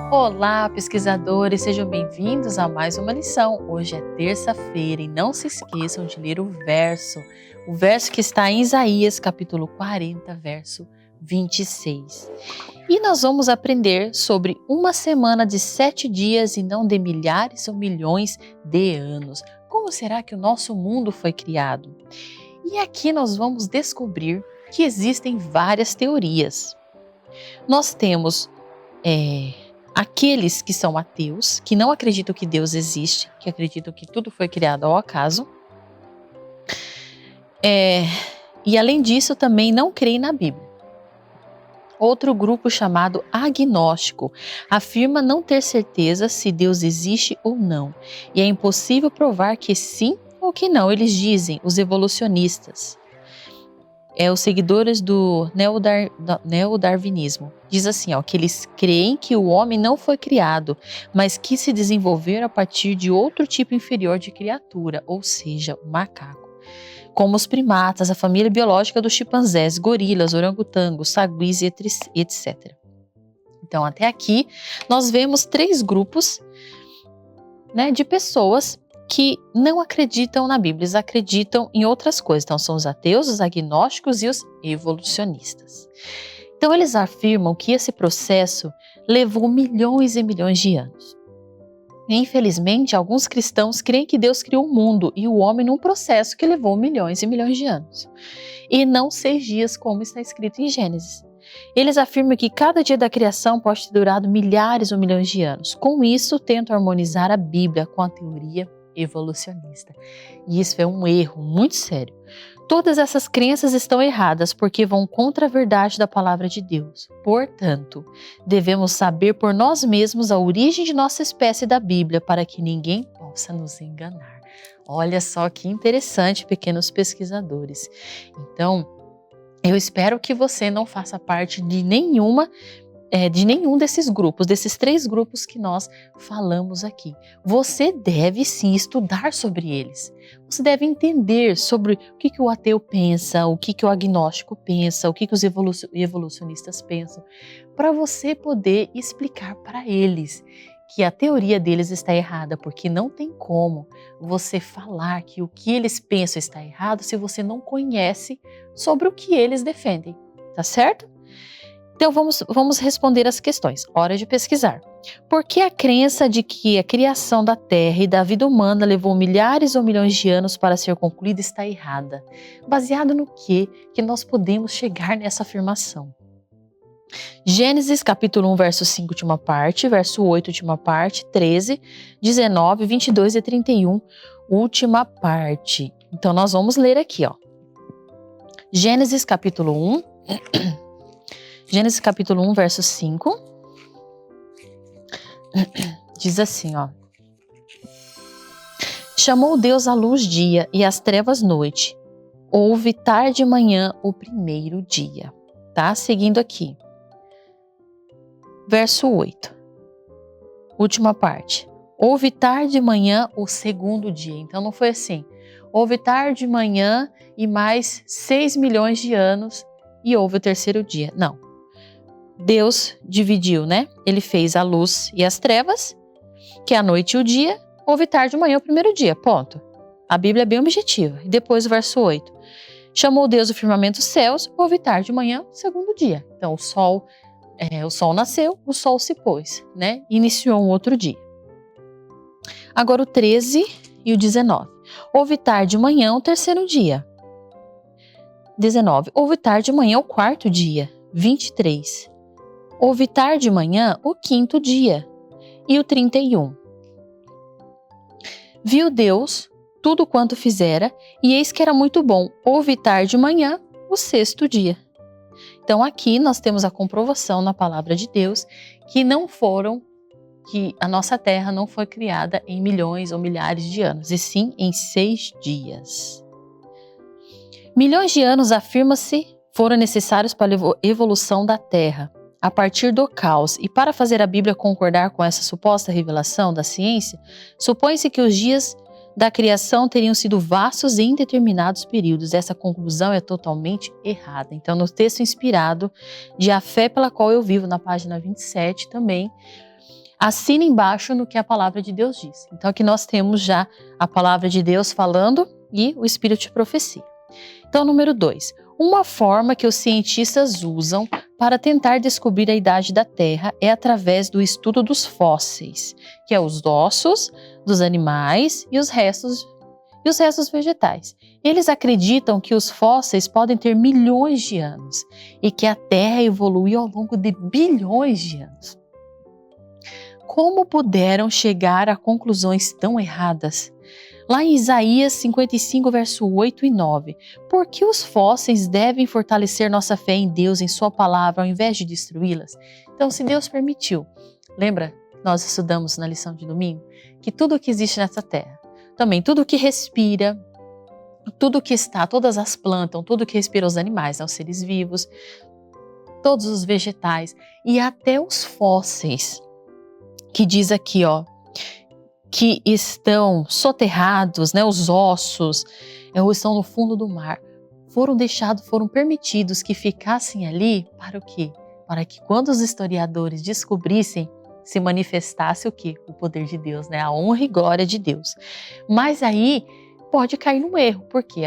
Olá, pesquisadores, sejam bem-vindos a mais uma lição. Hoje é terça-feira e não se esqueçam de ler o verso que está em Isaías, capítulo 40, verso 26. E nós vamos aprender sobre uma semana de 7 dias e não de milhares ou milhões de anos. Como será que o nosso mundo foi criado? E aqui nós vamos descobrir que existem várias teorias. Nós temos aqueles que são ateus, que não acreditam que Deus existe, que acreditam que tudo foi criado ao acaso. E além disso, também não creem na Bíblia. Outro grupo chamado agnóstico afirma não ter certeza se Deus existe ou não. E é impossível provar que sim ou que não, eles dizem, os evolucionistas. Os seguidores do neodarwinismo. Diz assim, que eles creem que o homem não foi criado, mas que se desenvolveu a partir de outro tipo inferior de criatura, ou seja, o macaco. Como os primatas, a família biológica dos chimpanzés, gorilas, orangotangos, saguis, etc. Então, até aqui, nós vemos 3 grupos de pessoas que não acreditam na Bíblia, eles acreditam em outras coisas. Então, são os ateus, os agnósticos e os evolucionistas. Então, eles afirmam que esse processo levou milhões e milhões de anos. Infelizmente, alguns cristãos creem que Deus criou o mundo e o homem num processo que levou milhões e milhões de anos. E não 6 dias, como está escrito em Gênesis. Eles afirmam que cada dia da criação pode ter durado milhares ou milhões de anos. Com isso, tentam harmonizar a Bíblia com a teoria evolucionista. E isso é um erro muito sério. Todas essas crenças estão erradas porque vão contra a verdade da palavra de Deus. Portanto, devemos saber por nós mesmos a origem de nossa espécie da Bíblia para que ninguém possa nos enganar. Olha só que interessante, pequenos pesquisadores. Então, eu espero que você não faça parte de nenhum desses grupos, desses 3 grupos que nós falamos aqui. Você deve sim estudar sobre eles. Você deve entender sobre o que o ateu pensa, o que o agnóstico pensa, o que os evolucionistas pensam, para você poder explicar para eles que a teoria deles está errada, porque não tem como você falar que o que eles pensam está errado se você não conhece sobre o que eles defendem, tá certo? Então vamos responder as questões. Hora de pesquisar. Por que a crença de que a criação da Terra e da vida humana levou milhares ou milhões de anos para ser concluída está errada? Baseado no que nós podemos chegar nessa afirmação? Gênesis capítulo 1, verso 5, última parte, verso 8, última parte, 13, 19, 22 e 31, última parte. Então nós vamos ler aqui, Gênesis capítulo 1, Gênesis capítulo 1, verso 5, diz assim, chamou Deus a luz dia e as trevas noite. Houve tarde e manhã o primeiro dia. Tá? Seguindo aqui. Verso 8, última parte. Houve tarde e manhã o segundo dia. Então não foi assim. Houve tarde e manhã e mais 6 milhões de anos e houve o terceiro dia. Não. Deus dividiu, Ele fez a luz e as trevas, que é a noite e o dia. Houve tarde e manhã o primeiro dia, ponto. A Bíblia é bem objetiva. E depois o verso 8. Chamou Deus o firmamento dos céus, houve tarde e manhã o segundo dia. Então o sol nasceu, o sol se pôs, Iniciou um outro dia. Agora o 13 e o 19. Houve tarde e manhã o terceiro dia. 19. Houve tarde e manhã o quarto dia. 23. Houve tarde e manhã o quinto dia. E o 31. Viu Deus tudo quanto fizera, e eis que era muito bom. Houve tarde e manhã o sexto dia. Então aqui nós temos a comprovação na palavra de Deus que a nossa terra não foi criada em milhões ou milhares de anos, e sim em 6 dias. Milhões de anos, afirma-se, foram necessários para a evolução da terra, a partir do caos. E para fazer a Bíblia concordar com essa suposta revelação da ciência, supõe-se que os dias da criação teriam sido vastos e indeterminados períodos. Essa conclusão é totalmente errada. Então, no texto inspirado de A Fé pela Qual Eu Vivo, na página 27 também, assina embaixo no que a palavra de Deus diz. Então aqui nós temos já a palavra de Deus falando e o espírito de profecia. Então, número 2. Uma forma que os cientistas usam para tentar descobrir a idade da Terra é através do estudo dos fósseis, que é os ossos dos animais e os restos vegetais. Eles acreditam que os fósseis podem ter milhões de anos e que a Terra evoluiu ao longo de bilhões de anos. Como puderam chegar a conclusões tão erradas? Lá em Isaías 55, verso 8 e 9, por que os fósseis devem fortalecer nossa fé em Deus, em sua palavra, ao invés de destruí-las? Então, se Deus permitiu, lembra, nós estudamos na lição de domingo, que tudo que existe nessa terra, também tudo que respira, tudo que está, todas as plantas, tudo que respira os animais, os seres vivos, todos os vegetais e até os fósseis, que diz aqui, que estão soterrados, os ossos, estão no fundo do mar, foram permitidos que ficassem ali para o quê? Para que quando os historiadores descobrissem, se manifestasse o quê? O poder de Deus, a honra e glória de Deus. Mas aí pode cair no erro, porque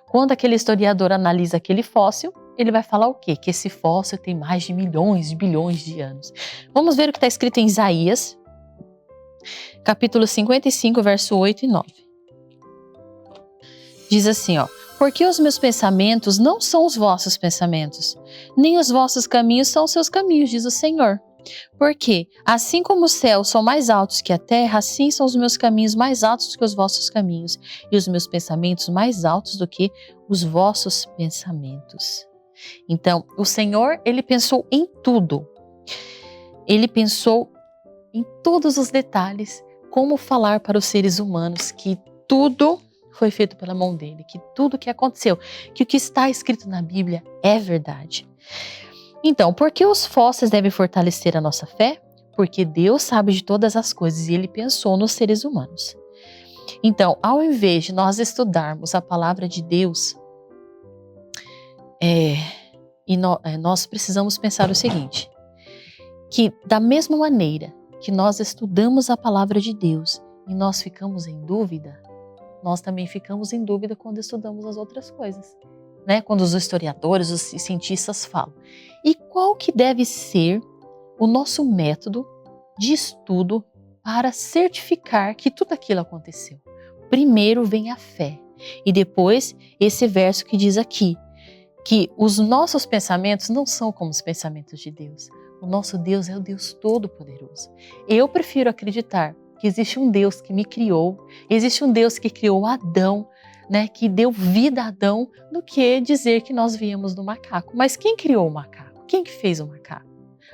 quando aquele historiador analisa aquele fóssil, ele vai falar o quê? Que esse fóssil tem mais de milhões, de bilhões de anos. Vamos ver o que está escrito em Isaías, capítulo 55, verso 8 e 9. Diz assim, porque os meus pensamentos não são os vossos pensamentos, nem os vossos caminhos são os seus caminhos, diz o Senhor. Porque, assim como os céus são mais altos que a terra, assim são os meus caminhos mais altos do que os vossos caminhos, e os meus pensamentos mais altos do que os vossos pensamentos. Então, o Senhor, ele pensou em tudo. Ele pensou em todos os detalhes, como falar para os seres humanos que tudo foi feito pela mão dele, que tudo que aconteceu, que o que está escrito na Bíblia é verdade. Então, por que os fósseis devem fortalecer a nossa fé? Porque Deus sabe de todas as coisas e Ele pensou nos seres humanos. Então, ao invés de nós estudarmos a palavra de Deus, nós precisamos pensar o seguinte, que da mesma maneira que nós estudamos a palavra de Deus e nós ficamos em dúvida, nós também ficamos em dúvida quando estudamos as outras coisas, quando os historiadores, os cientistas falam. E qual que deve ser o nosso método de estudo para certificar que tudo aquilo aconteceu? Primeiro vem a fé e depois esse verso que diz aqui, que os nossos pensamentos não são como os pensamentos de Deus. O nosso Deus é o Deus Todo-Poderoso. Eu prefiro acreditar que existe um Deus que me criou, existe um Deus que criou Adão, que deu vida a Adão, do que dizer que nós viemos do macaco. Mas quem criou o macaco? Quem que fez o macaco?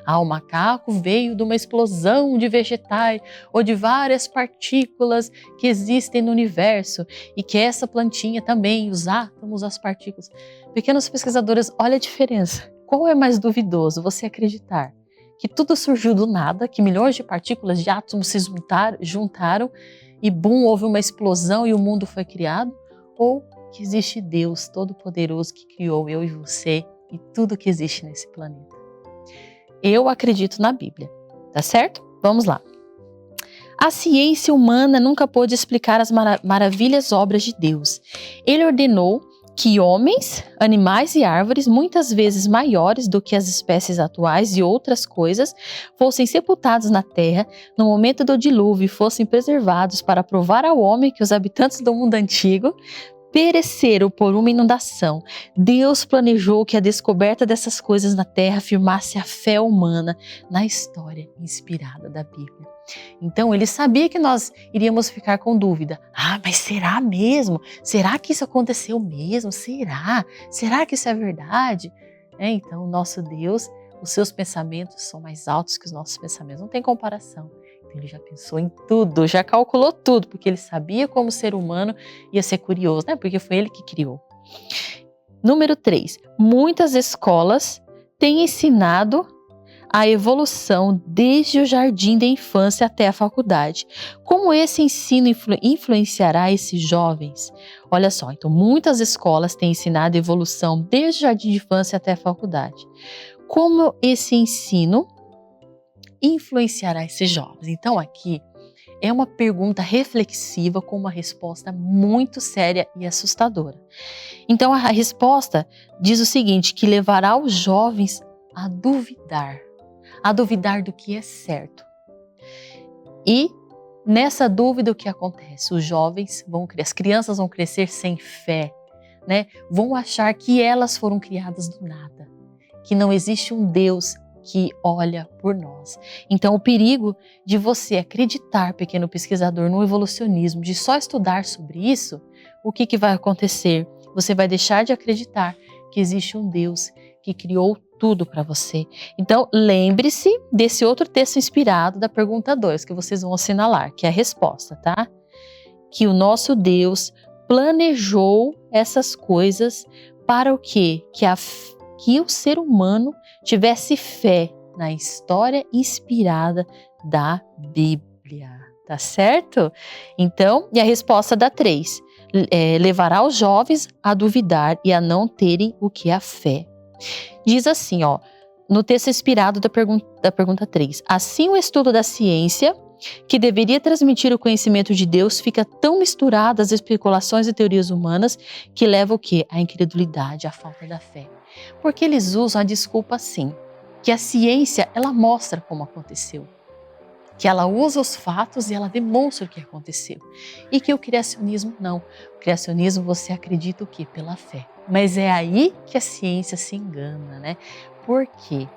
O macaco veio de uma explosão de vegetais ou de várias partículas que existem no universo e que essa plantinha também, os átomos, as partículas. Pequenos pesquisadores, olha a diferença. Qual é mais duvidoso? Você acreditar que tudo surgiu do nada, que milhões de partículas de átomos se juntaram e houve uma explosão e o mundo foi criado? Ou que existe Deus Todo-Poderoso que criou eu e você e tudo que existe nesse planeta? Eu acredito na Bíblia, tá certo? Vamos lá. A ciência humana nunca pôde explicar as maravilhas obras de Deus. Ele ordenou que homens, animais e árvores, muitas vezes maiores do que as espécies atuais e outras coisas, fossem sepultados na terra no momento do dilúvio e fossem preservados para provar ao homem que os habitantes do mundo antigo pereceram por uma inundação. Deus planejou que a descoberta dessas coisas na terra afirmasse a fé humana na história inspirada da Bíblia. Então, ele sabia que nós iríamos ficar com dúvida. Mas será mesmo? Será que isso aconteceu mesmo? Será? Será que isso é verdade? Então, o nosso Deus, os seus pensamentos são mais altos que os nossos pensamentos. Não tem comparação. Ele já pensou em tudo, já calculou tudo, porque ele sabia como o ser humano ia ser curioso, porque foi ele que criou. Número 3. Muitas escolas têm ensinado a evolução desde o jardim da infância até a faculdade. Como esse ensino influenciará esses jovens? Olha só, então muitas escolas têm ensinado a evolução desde o jardim de infância até a faculdade. Como esse ensino influenciará esses jovens? Então aqui é uma pergunta reflexiva com uma resposta muito séria e assustadora. Então a resposta diz o seguinte, que levará os jovens a duvidar do que é certo. E nessa dúvida o que acontece? Os jovens as crianças vão crescer sem fé, né? Vão achar que elas foram criadas do nada, que não existe um Deus que olha por nós. Então o perigo de você acreditar, pequeno pesquisador, no evolucionismo, de só estudar sobre isso, o que vai acontecer? Você vai deixar de acreditar que existe um Deus que criou tudo para você. Então lembre-se desse outro texto inspirado da pergunta 2, que vocês vão assinalar, que é a resposta, tá? Que o nosso Deus planejou essas coisas para o quê? Que o ser humano tivesse fé na história inspirada da Bíblia, tá certo? Então, e a resposta da 3, levará os jovens a duvidar e a não terem o que é a fé. Diz assim, no texto inspirado da pergunta 3, assim o estudo da ciência, que deveria transmitir o conhecimento de Deus, fica tão misturado às especulações e teorias humanas que leva o quê? A incredulidade, a falta da fé. Porque eles usam a desculpa assim, que a ciência, ela mostra como aconteceu, que ela usa os fatos e ela demonstra o que aconteceu. E que o criacionismo não. O criacionismo você acredita o quê? Pela fé. Mas é aí que a ciência se engana, né? Por quê?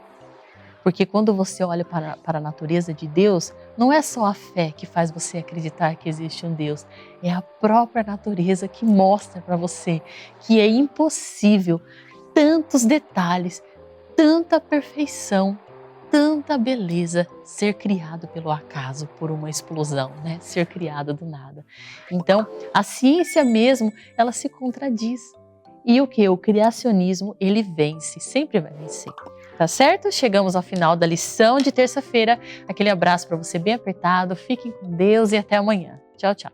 Porque quando você olha para a natureza de Deus, não é só a fé que faz você acreditar que existe um Deus, é a própria natureza que mostra para você que é impossível tantos detalhes, tanta perfeição, tanta beleza ser criado pelo acaso, por uma explosão, né? Ser criado do nada. Então, a ciência mesmo, ela se contradiz. E o que? O criacionismo, ele vence, sempre vai vencer. Tá certo? Chegamos ao final da lição de terça-feira. Aquele abraço para você bem apertado. Fiquem com Deus e até amanhã. Tchau, tchau.